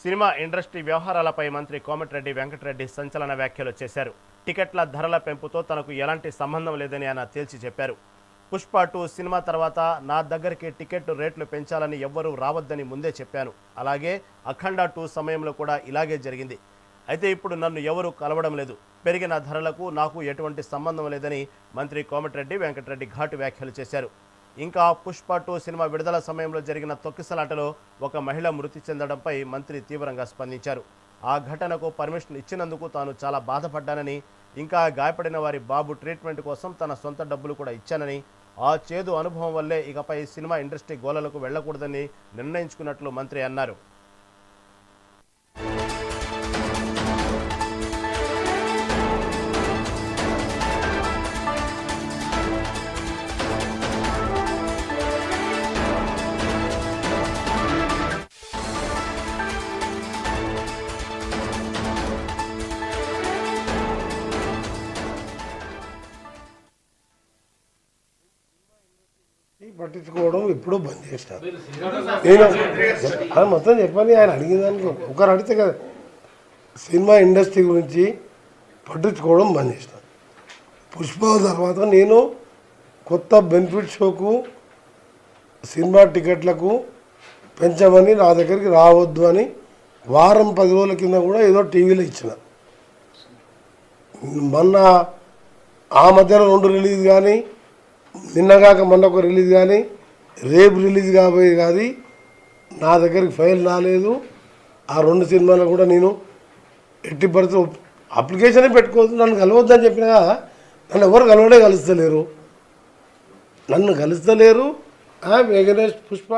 Cinema industry వ్యవహారాలపై మంత్రి కోమటిరెడ్డి వెంకటరెడ్డి సంచలన వ్యాఖ్యలు చేశారు. టికెట్ల ధరల పెంపుతో తనకు ఎలాంటి సంబంధం లేదని ఆయన తేల్చి చెప్పారు. పుష్ప 2 సినిమా తర్వాత నా దగ్గరికి టికెట్ రేట్లు పెంచాలని ఎవ్వరూ రావద్దని ముందే చెప్పాను. అలాగే అఖండ 2 సమయంలో కూడా ఇలాగే జరిగింది. అయితే ఇప్పుడు నన్ను ఎవరూ కలవడం లేదు. పెరిగిన ధరలకు నాకు ఎటువంటి సంబంధం లేదని మంత్రి కోమటిరెడ్డి వెంకటరెడ్డి ఘాటు వ్యాఖ్యలు చేశారు. ఇంకా పుష్ప 2 సినిమా విడుదల సమయంలో జరిగిన తొక్కిసలాటలో ఒక మహిళ మృతి చెందడంపై మంత్రి తీవ్రంగా స్పందించారు. ఆ ఘటనకు పర్మిషన్ ఇచ్చినందుకు తాను చాలా బాధపడ్డానని, ఇంకా గాయపడిన వారి బాబు ట్రీట్మెంట్ కోసం తన సొంత డబ్బులు కూడా ఇచ్చానని, ఆ చేదు అనుభవం వల్లే ఇకపై సినిమా ఇండస్ట్రీ గోలలకు వెళ్లకూడదని నిర్ణయించుకున్నట్లు మంత్రి అన్నారు. పట్టించుకోవడం ఎప్పుడూ బంద్ చేసినారు. నేను అది మొత్తం చెప్పని ఆయన అడిగిందానికి ఒకరు అడిగితే కదా, సినిమా ఇండస్ట్రీ గురించి పట్టించుకోవడం బంద్ చేసినారు. పుష్ప తర్వాత నేను కొత్త బెనిఫిట్ షోకు సినిమా టికెట్లకు పెంచమని నా దగ్గరికి రావద్దు అని వారం 10 రోజుల కింద కూడా ఏదో టీవీలో ఇచ్చిన. మొన్న ఆ మధ్యలో 2 రిలీజ్ కానీ, నిన్నగాక మొన్న ఒక రిలీజ్ కానీ, రేపు రిలీజ్ కాబోయే కానీ నా దగ్గరికి ఫైల్ రాలేదు. ఆ 2 సినిమాలు కూడా నేను ఎట్టి పరిస్థితి అప్లికేషన్ పెట్టుకోవద్దు, నన్ను కలవద్దని చెప్పినా నన్ను ఎవరు కలుస్తలేరు. నన్ను కలుస్తలేరు. వెంకటేష్ పుష్ప